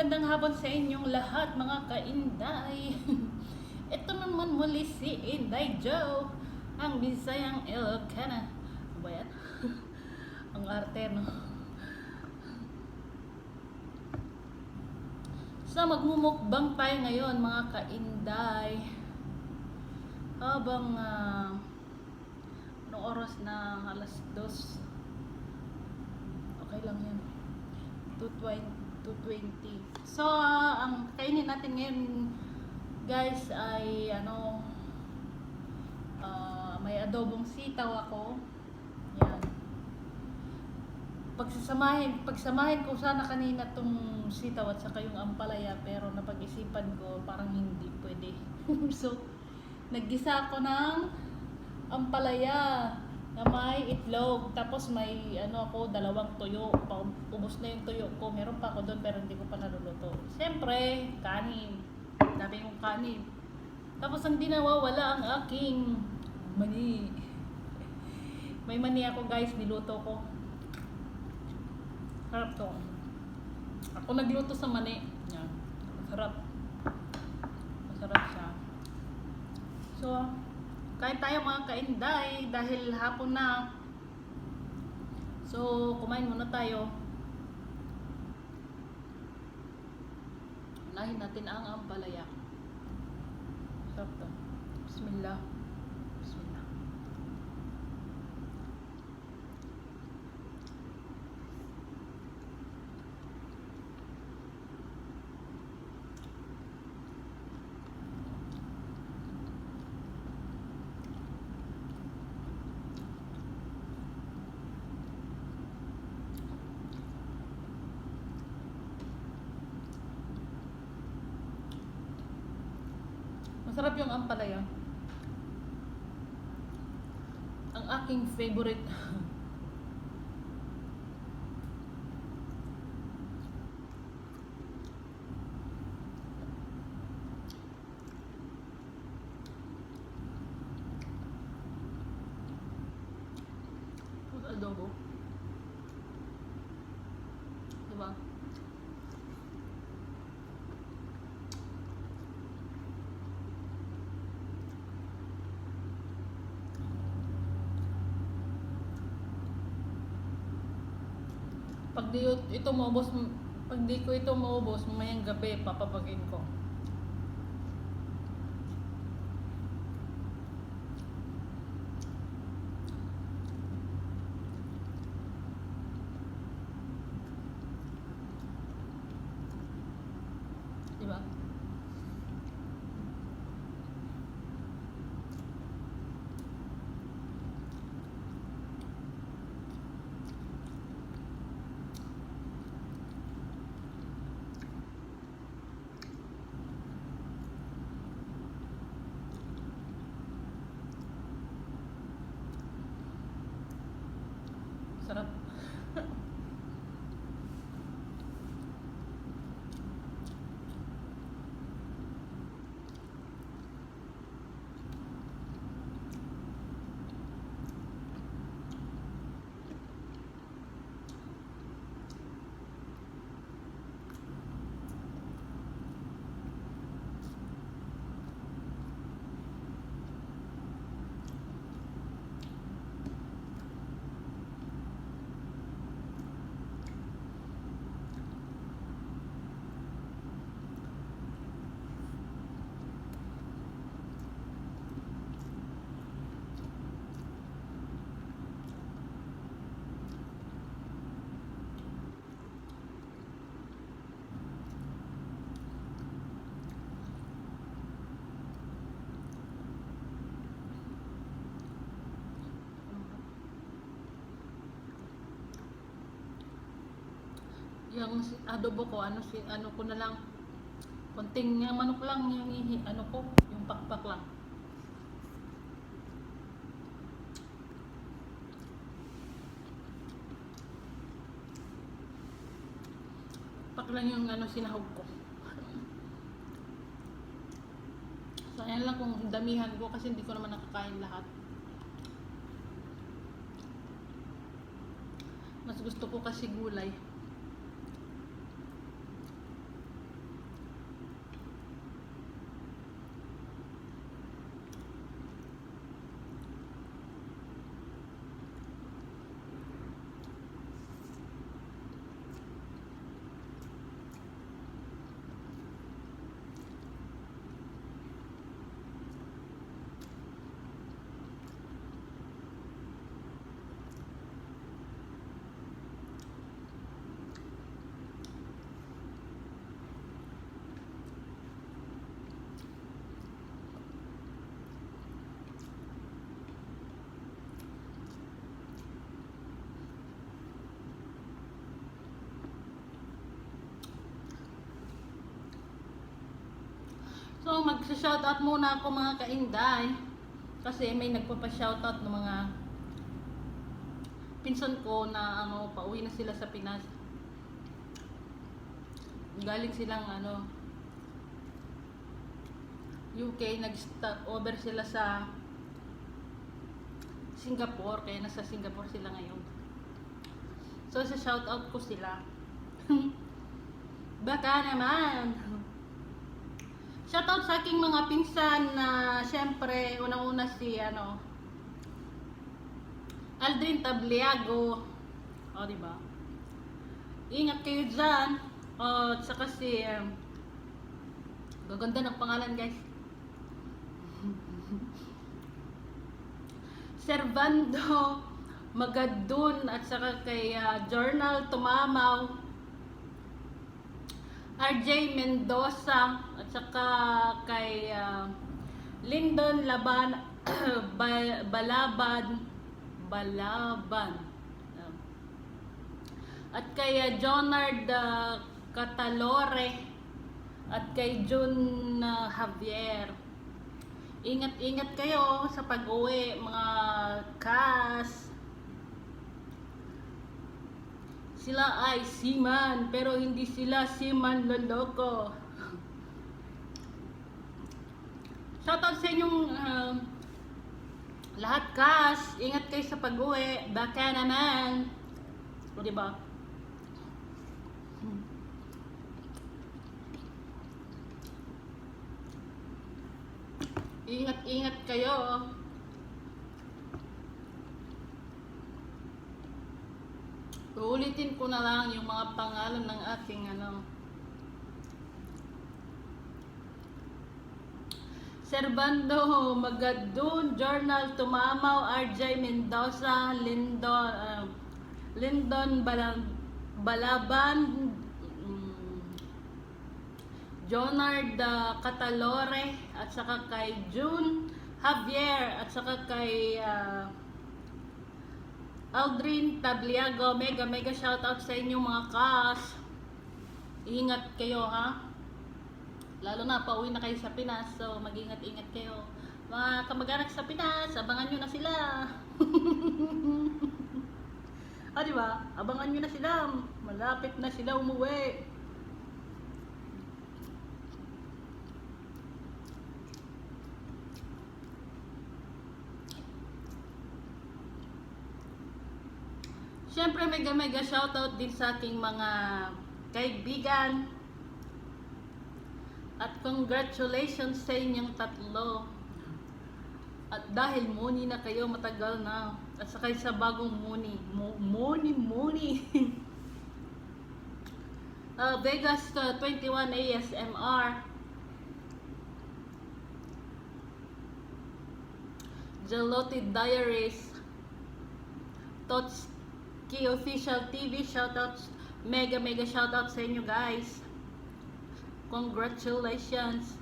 magandang hapon sa inyong lahat mga ka-Inday. Ito naman muli si Inday Joe, ang Bisayang Ilocana. Ano ba yan? Ang arte, no? So magmumukbang tayo ngayon mga ka-Inday. Habang anong oras na? Alas 2. Okay lang yan. 2:20. So, ang kainin natin ngayon, guys, ay may adobong sitaw ako. Yan. Pagsamahin ko sana kanina tong sitaw at saka yung ampalaya, pero napag-isipan ko parang hindi pwede. So, naggisa ako ng ampalaya na may itlog, tapos may ako, dalawang tuyo. Ubos na yung tuyo ko, meron pa ako doon pero hindi ko pa naluluto. Siyempre, kanin, dami yung kanin. Tapos hindi nawawala ang aking mani. May mani ako, guys, niluto ko. Sarap to. Ako nagluto sa mani. Yan. Masarap. Masarap siya. So, kain tayo mga ka-Inday dahil hapon na. So, kumain muna tayo. Unahin natin ang ampalaya. Sarap to. Bismillah. Bismillah. Masarap yung ampalaya. Ang aking favorite. Adobo. Diba? Pag di ko ito maubos, mamayang gabi papapagin ko. Diba? Sarap. Yung adobo ko, ano ko na lang, konting manok lang yung yung pakpak lang. Pak lang yung sinahog ko. So ayan lang kung damihan ko kasi hindi ko naman nakakain lahat. Mas gusto ko kasi gulay. Magsa-shoutout muna ako mga ka-Inday. Kasi may nagpapa-shoutout ng mga pinsan ko na pauwi na sila sa Pinas. Galing silang UK, nag-stop over sila sa Singapore, kaya nasa Singapore sila ngayon. So sa shoutout ko sila. Baka naman. Shoutout sa aking mga pinsan na syempre unang-una si Aldrin Tabliago. O diba? Ingat kayo dyan. O saka si gaganda ng pangalan guys. Servando Magadun at saka kay Journal Tumamaw, RJ Mendoza at saka kay Lyndon Laban Balaban at kay Jonard Catalore at kay Jun Javier. Ingat-ingat kayo sa pag-uwi mga kas. Sila ay seaman, pero hindi sila seaman loloko. Shoutout sa inyong lahat kas. Ingat kayo sa pag-uwi. Baka naman. O diba? Ingat-ingat kayo. Uulitin ko na lang yung mga pangalan ng aking Servando Magadun, Journal Tumamaw, RJ Mendoza, Lyndon Balaban, Jonard Catalore at saka kay June Javier at saka kay Aldrin Tabliago. Mega shoutout sa inyo mga kas. Ingat kayo ha. Lalo na pauwi na kayo sa Pinas, so mag-ingat-ingat kayo. Mga kamag-anak sa Pinas, abangan nyo na sila. Diba? Abangan nyo na sila. Malapit na sila umuwi. Siyempre mega shoutout din sa aking mga kaibigan. At congratulations sa inyong tatlo. At dahil muni na kayo, matagal na. At saka sa bagong muni. Muni. Vegas 21 ASMR. Gelotti Diaries. Tots Official TV, shoutouts, mega shoutouts sa inyo guys. Congratulations.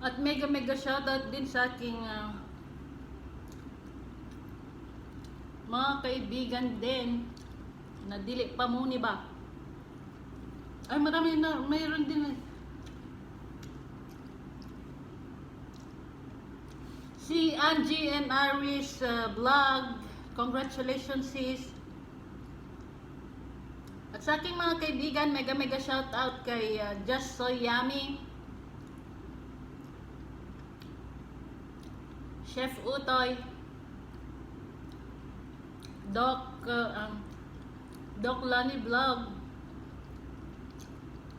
At mega shoutout din sa aking mga kaibigan din na dili pa muni ba? Ay marami na, mayroon din si Angie and Irish vlog. Congratulations sis. At sa aking mga kaibigan, mega shout out kay Just So Yummy, Chef Utoy, Doc Lani Vlog,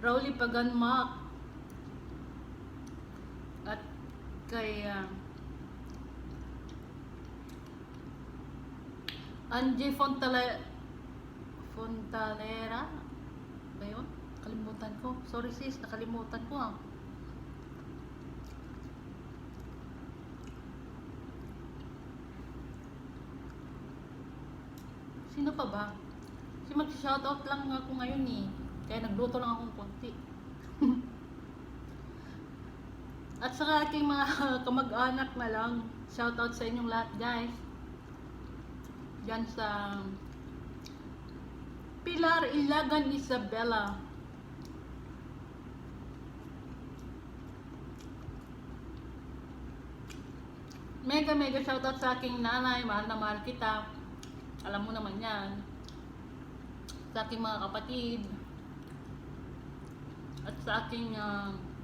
Rowley Paganmak, at kay Angie Fontalera ba yun? Kalimutan ko. Sorry sis, nakalimutan ko Sino pa ba? Kasi mag-shoutout lang ako ngayon eh. Kaya nagluto lang akong konti. At sa aking mga kamag-anak na lang, shoutout sa inyong lahat guys. Diyan sa Pilar Ilagan Isabela. Mega shoutout sa aking nanay, mahal na mahal kita. Alam mo naman yan. Sa aking mga kapatid. At sa aking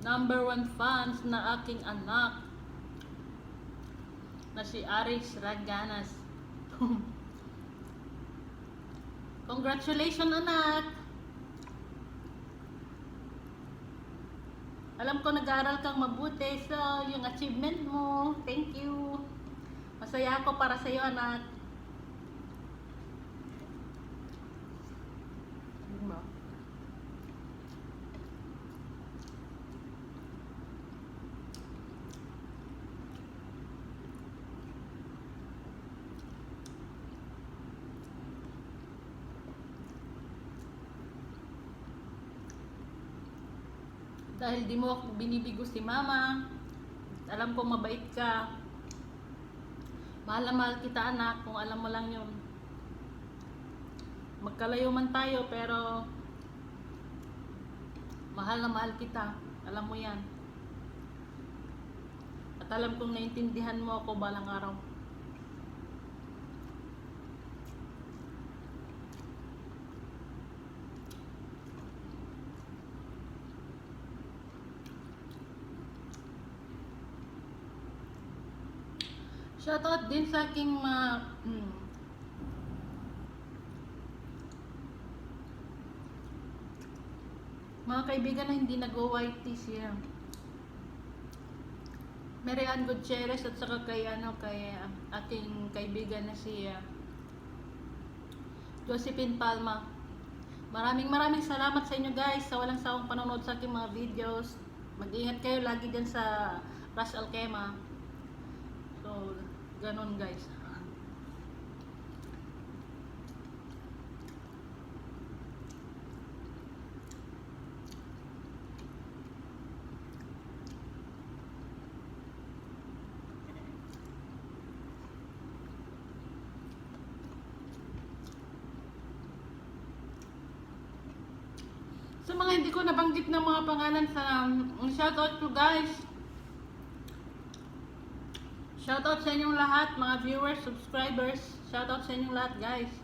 number 1 fans na aking anak na si Aris Raganas. Congratulations anak! Alam ko nag-aaral kang mabuti, so yung achievement mo, thank you. Masaya ako para sa iyo anak. Dahil di mo ako binibigo si mama, alam ko mabait ka, mahal na mahal kita anak, kung alam mo lang yun. Magkalayo man tayo pero mahal na mahal kita, alam mo yan. At alam kong naintindihan mo ako balang araw. Shoutout din sa aking mga kaibigan na hindi nag-OYT siya. Mary Ann Gutierrez at saka kay aking kaibigan na si Josephine Palma. Maraming salamat sa inyo guys sa walang sawang panonood sa aking mga videos. Mag-ingat kayo lagi dyan sa Ras Al Khaimah. So, ganon guys. Sa mga hindi ko nabanggit ng mga pangalan sa shoutout to guys. Shoutout sa inyong lahat, mga viewers, subscribers. Shoutout sa inyong lahat, guys.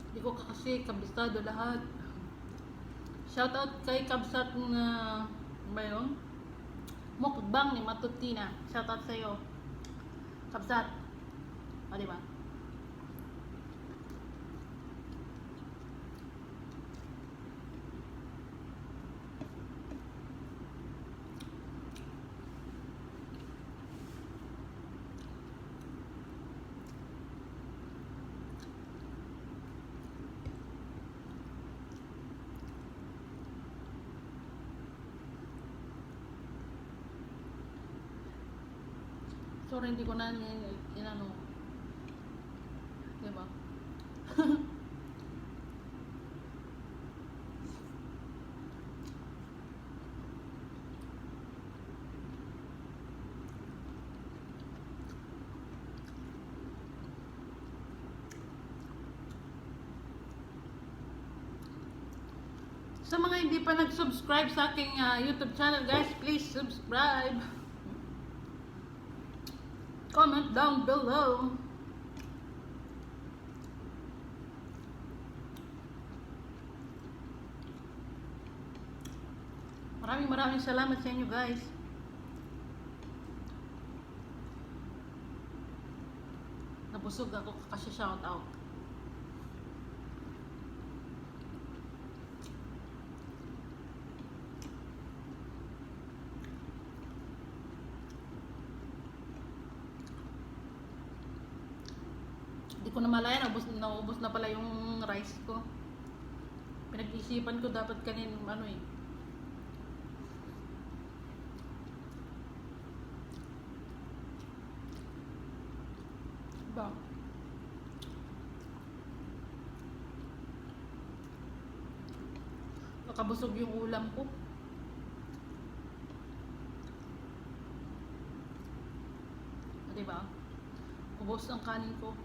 Hindi ko kasi kabisado lahat. Shoutout kay Kabsat na ba yun? Mukbang ni Matutina. Shoutout sa iyo, Kabsat. O, diba? Sorry, hindi ko na inano. Diba? Sa mga hindi pa nag-subscribe sa aking YouTube channel, guys, please subscribe. Comment down below. Maraming salamat sa inyo guys. Nabusog ako kasi shout out. Hindi ko na malaya, naubos na pala yung rice ko. Pinag-isipan ko dapat kanin Diba? Nakabusog yung ulam ko. maubos ang kanin ko.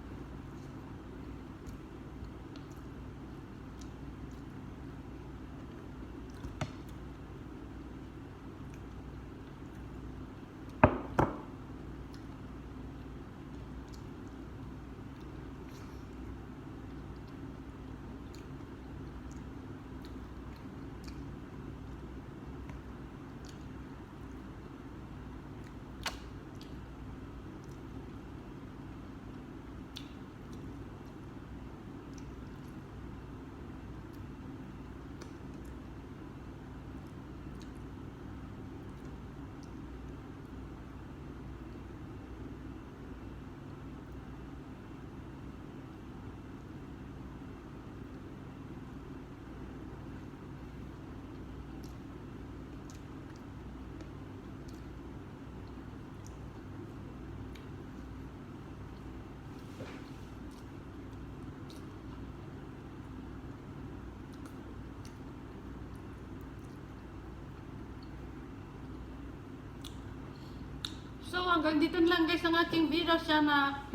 So hanggang dito na lang guys ang ating video. Sana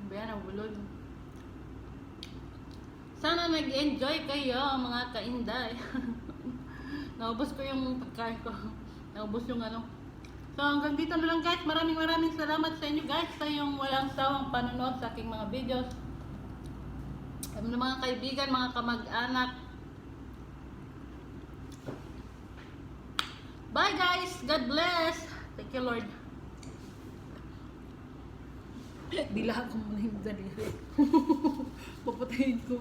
bayan ang bulol. Sana nag-enjoy kayo mga ka-Inday. Naubos ko yung pagkain ko. Naubos yung ano. So hanggang dito na lang guys. Maraming salamat sa inyo guys sa yung walang sawang panonood sa aking mga videos. Mga kaibigan, mga kamag-anak. Bye guys! God bless! Thank you Lord. Dila ko muna yung daliri. Papatayin ko.